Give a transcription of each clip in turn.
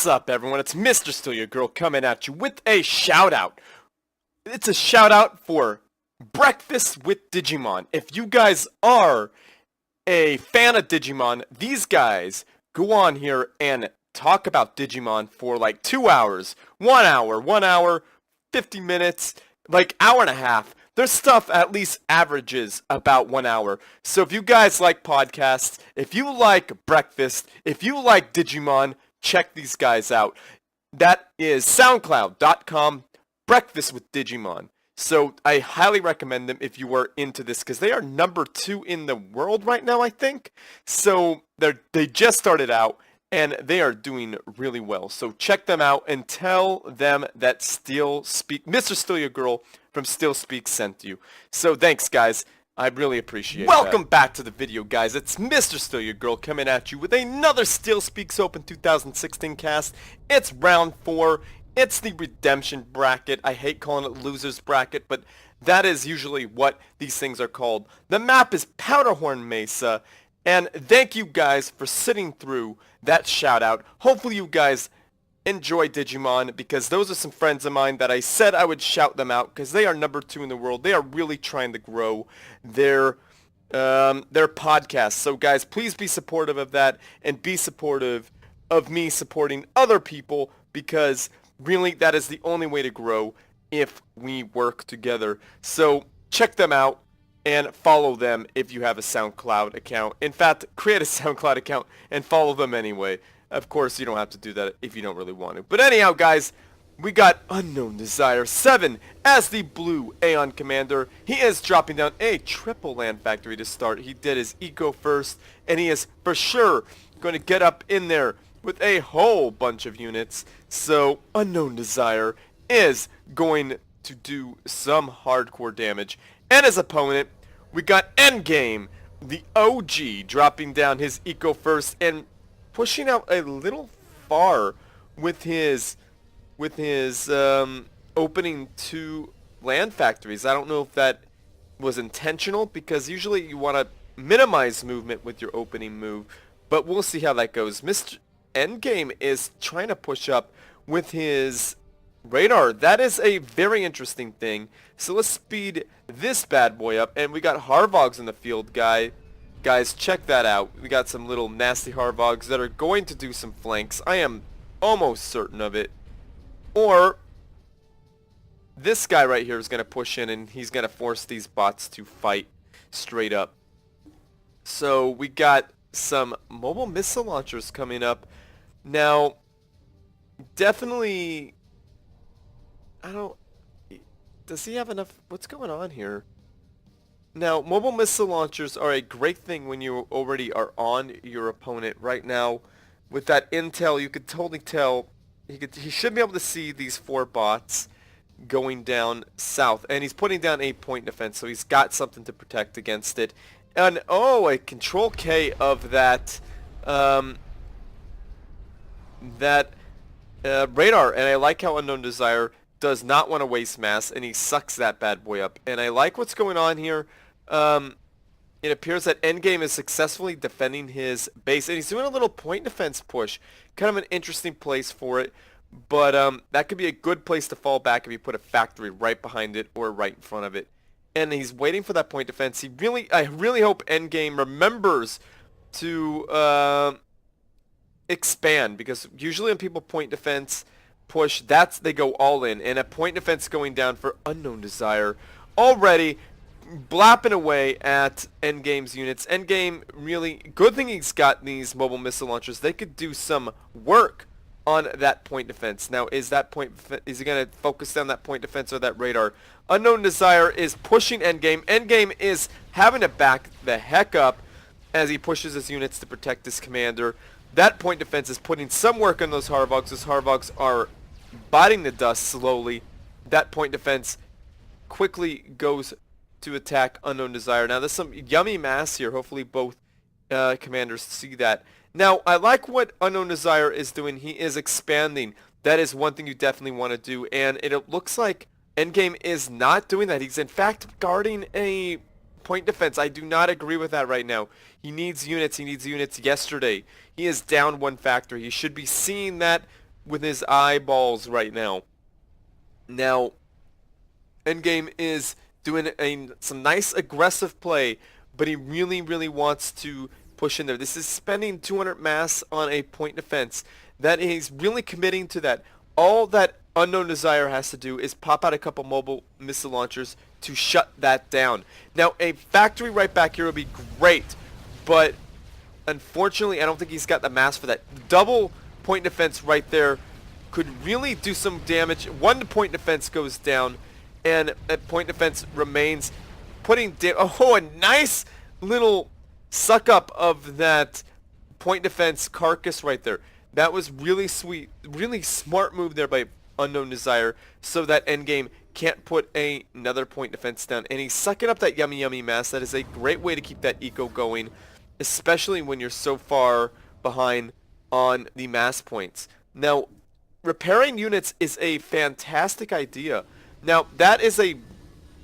What's up, everyone? It's Mr.StealUrGurl coming at you with a shout-out. It's a shout-out for Breakfast with Digimon. If you guys are a fan of Digimon, these guys go on here and talk about Digimon for like 2 hours, 1 hour, 50 minutes, like hour and a half. Their stuff at least averages about 1 hour. So if you guys like podcasts, if you like breakfast, if you like Digimon, check these guys out. That is soundcloud.com, Breakfast with Digimon. So I highly recommend them if you are into this, because they are number 2 in the world right now, I think. So they just started out, and they are doing really well. So check them out and tell them that Mr.StealUrGurl from StealSpeaks sent you. So thanks, guys. I really appreciate it. Welcome back to the video, guys. It's Mr.StealUrGurl coming at you with another StealSpeaks Open 2016 cast. It's round 4. It's the redemption bracket. I hate calling it losers bracket, but that is usually what these things are called. The map is Powderhorn Mesa, and thank you guys for sitting through that shout out. Hopefully you guys enjoy Digimon, because those are some friends of mine that I said I would shout them out because they are number 2 in the world. They are really trying to grow their podcast. So guys, please be supportive of that, and be supportive of me supporting other people, because really that is the only way to grow if we work together. So check them out and follow them if you have a SoundCloud account. In fact, create a SoundCloud account and follow them anyway. Of course, you don't have to do that if you don't really want to. But anyhow, guys, we got unknowndesire7 as the blue Aeon commander. He is dropping down a triple land factory to start. He did his eco first, and he is for sure going to get up in there with a whole bunch of units. So unknowndesire is going to do some hardcore damage. And his opponent, we got Endgame, the OG, dropping down his eco first and pushing out a little far with his opening 2 land factories. I don't know if that was intentional, because usually you want to minimize movement with your opening move, but we'll see how that goes. Mr. Endgame is trying to push up with his radar. That is a very interesting thing. So let's speed this bad boy up, and we got Harvogs in the field, Guys, check that out. We got some little nasty Harvogs that are going to do some flanks. I am almost certain of it. Or this guy right here is going to push in, and he's going to force these bots to fight straight up. So we got some mobile missile launchers coming up. Now, definitely, does he have enough? What's going on here? Now, mobile missile launchers are a great thing when you already are on your opponent. Right now, with that intel, you could totally tell he should be able to see these 4 bots going down south, and he's putting down a point defense, so he's got something to protect against it. And a control K of that radar, and I like how unknowndesire does not want to waste mass, and he sucks that bad boy up. And I like what's going on here. It appears that Endgame is successfully defending his base, and he's doing a little point defense push. Kind of an interesting place for it, but that could be a good place to fall back if you put a factory right behind it or right in front of it. And he's waiting for that point defense. I really hope Endgame remembers to expand, because usually when people point defense push, they go all in, and a point defense going down for unknowndesire already blapping away at Endgame's units. Endgame, really good thing he's got these mobile missile launchers. They could do some work on that point defense. Now, is he going to focus on that point defense or that radar? Unknowndesire is pushing Endgame. Endgame is having to back the heck up as he pushes his units to protect his commander. That point defense is putting some work on those Harvogs. Those Harvogs are biting the dust slowly. That point defense quickly goes to attack unknowndesire. Now, there's some yummy mass here. Hopefully both commanders see that. Now, I like what unknowndesire is doing. He is expanding. That is one thing you definitely want to do, and it looks like Endgame is not doing that. He's in fact guarding a point defense. I do not agree with that right now. He needs units. He needs units yesterday. He is down one factory. He should be seeing that with his eyeballs right now. Now, Endgame is doing some nice aggressive play, but he really wants to push in there. This is spending 200 mass on a point defense. That he's really committing to that. All that Unknown Desire has to do is pop out a couple mobile missile launchers to shut that down. Now, a factory right back here would be great, but unfortunately, I don't think he's got the mass for that. Double point defense right there could really do some damage. One point defense goes down, and a point defense remains, putting oh, a nice little suck up of that point defense carcass right there. That was really sweet, really smart move there by Unknown Desire, so that Endgame can't put another point defense down. And he's sucking up that yummy mass. That is a great way to keep that eco going, especially when you're so far behind on the mass points. Now, repairing units is a fantastic idea. Now, that is a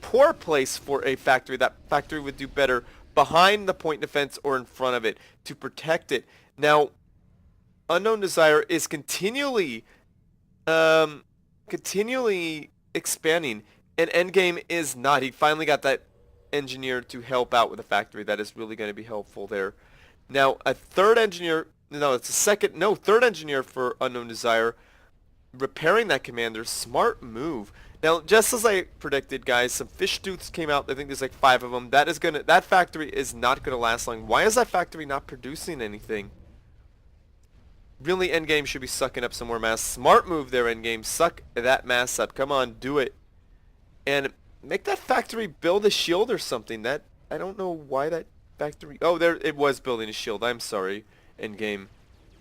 poor place for a factory. That factory would do better behind the point defense or in front of it to protect it. Now, Unknown Desire is continually expanding, and Endgame is not. He finally got that engineer to help out with the factory. That is really going to be helpful there. Now, a third engineer, third engineer for Unknown Desire, repairing that commander. Smart move. Now, just as I predicted, guys, some fish tooths came out. I think there's like 5 of them. That factory is not gonna last long. Why is that factory not producing anything? Really, Endgame should be sucking up some more mass. Smart move there, Endgame. Suck that mass up. Come on, do it. And make that factory build a shield or something. That, I don't know why that factory... Oh, there, it was building a shield. I'm sorry, Endgame.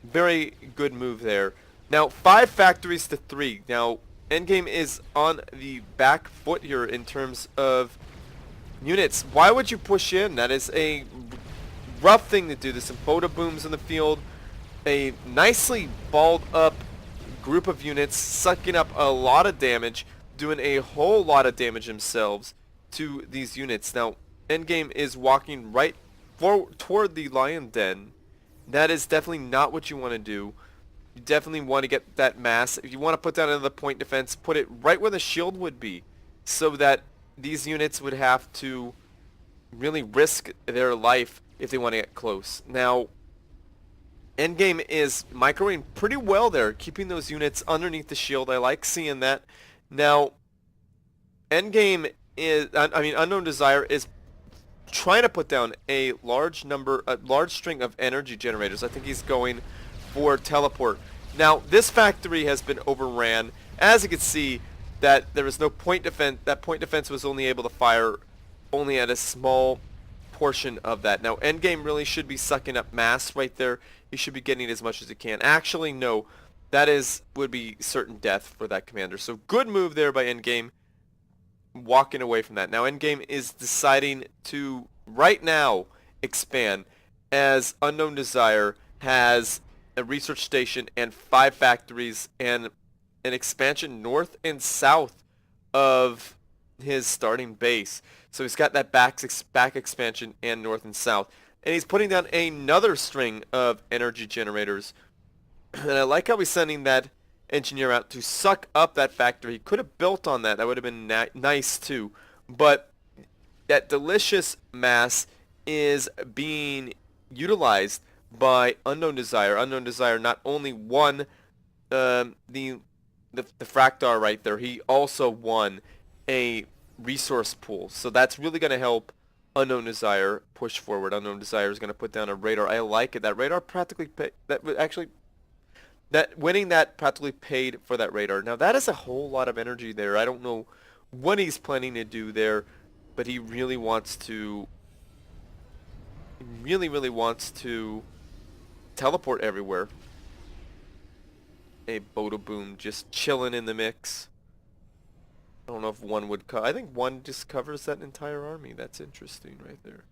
Very good move there. Now, 5 factories to 3. Now, Endgame is on the back foot here in terms of units. Why would you push in? That is a rough thing to do. There's some photo booms in the field. A nicely balled up group of units sucking up a lot of damage, doing a whole lot of damage themselves to these units. Now, Endgame is walking right toward the lion den. That is definitely not what you want to do. You definitely want to get that mass. If you want to put down another point defense, put it right where the shield would be, so that these units would have to really risk their life if they want to get close. Now, Endgame is microing pretty well there, keeping those units underneath the shield. I like seeing that. Now, Endgame is, Unknown Desire is trying to put down a large string of energy generators. I think he's going for teleport. Now, this factory has been overran. As you can see, that there was no point defense. That point defense was only able to fire only at a small portion of that. Now, Endgame really should be sucking up mass right there. He should be getting as much as he can. Actually, no. That would be certain death for that commander. So, good move there by Endgame, walking away from that. Now, Endgame is deciding to, right now, expand, as Unknown Desire has a research station and 5 factories and an expansion north and south of his starting base. So he's got that back expansion and north and south. And he's putting down another string of energy generators. And I like how he's sending that engineer out to suck up that factory. He could have built on that. That would have been nice too. But that delicious mass is being utilized by Unknown Desire. Unknown Desire not only won the Fractar right there, he also won a resource pool. So that's really going to help Unknown Desire push forward. Unknown Desire is going to put down a radar. I like it. That radar practically winning that practically paid for that radar. Now that is a whole lot of energy there. I don't know what he's planning to do there, but he really wants to wants to teleport everywhere. A Boda Boom just chilling in the mix. I don't know if one would I think one just covers that entire army. That's interesting right there.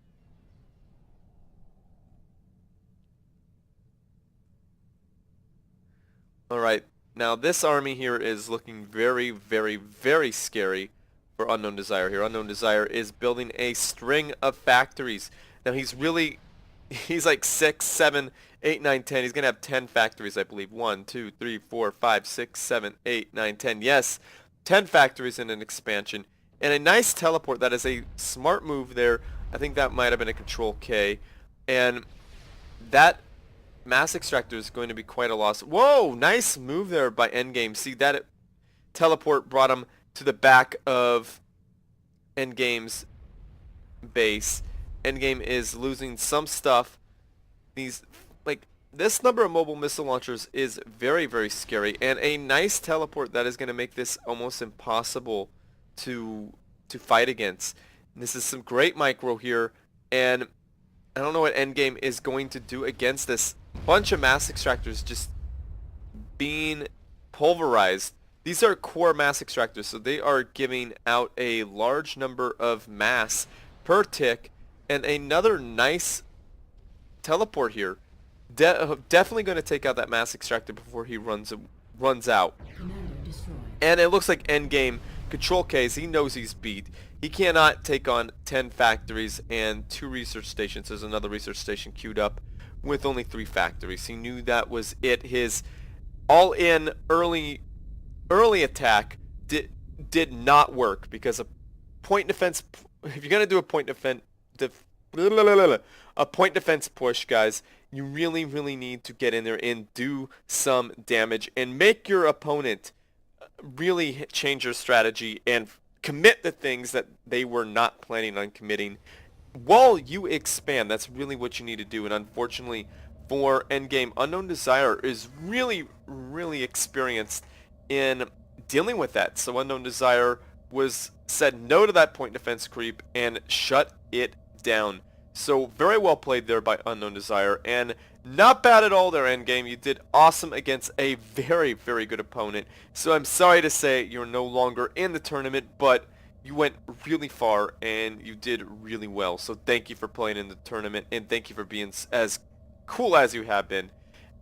Alright, now this army here is looking very scary for Unknown Desire here. Unknown Desire is building a string of factories. Now he's really He's like 6, 7, 8, 9, 10. He's going to have 10 factories, I believe. 1, 2, 3, 4, 5, 6, 7, 8, 9, 10. Yes, 10 factories in an expansion. And a nice teleport. That is a smart move there. I think that might have been a Control K. And that mass extractor is going to be quite a loss. Whoa, nice move there by Endgame. See, that teleport brought him to the back of Endgame's base. Endgame is losing some stuff. This number of mobile missile launchers is very, very scary, and a nice teleport that is going to make this almost impossible to fight against. And this is some great micro here, and I don't know what Endgame is going to do against this bunch of mass extractors just being pulverized. These are core mass extractors, so they are giving out a large number of mass per tick, and another nice teleport here. Definitely going to take out that mass extractor before he runs out. And it looks like Endgame Control Ks. He knows he's beat. He cannot take on 10 factories and 2 research stations. There's another research station queued up with only 3 factories. He knew that was it. His all-in early attack did not work because a point defense. If you're gonna do a point defense push, guys, you really need to get in there and do some damage and make your opponent really change their strategy and commit the things that they were not planning on committing while you expand. That's really what you need to do. And unfortunately for Endgame, Unknown Desire is really experienced in dealing with that. So Unknown Desire said no to that point defense creep and shut it down. So very well played there by Unknown Desire, and not bad at all there, Endgame. You did awesome against a very good opponent. So I'm sorry to say you're no longer in the tournament, but you went really far and you did really well. So thank you for playing in the tournament, and thank you for being as cool as you have been,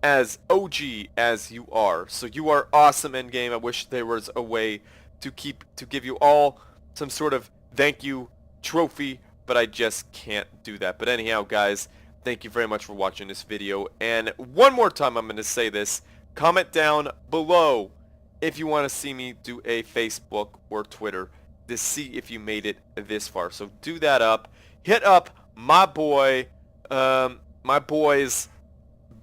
as OG as you are. So you are awesome, Endgame. I wish there was a way to give you all some sort of thank you trophy, but I just can't do that. But anyhow, guys, thank you very much for watching this video. And one more time, I'm going to say this. Comment down below if you want to see me do a Facebook or Twitter to see if you made it this far. So do that up. Hit up my boys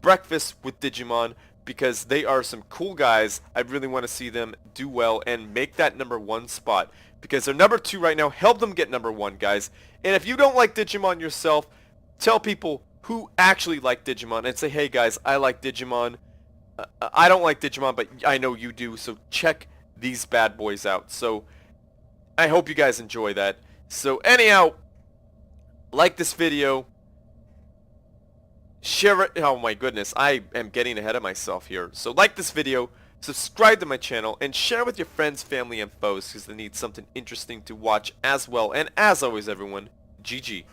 Breakfast with Digimon, because they are some cool guys. I really want to see them do well and make that #1 spot, because they're #2 right now. Help them get #1, guys. And if you don't like Digimon yourself, tell people who actually like Digimon and say, hey guys, I like Digimon. I don't like Digimon, but I know you do, so check these bad boys out. So I hope you guys enjoy that. So anyhow, like this video, share it. Oh my goodness, I am getting ahead of myself here. So like this video, subscribe to my channel, and share with your friends, family, and foes, because they need something interesting to watch as well. And as always, everyone, GG.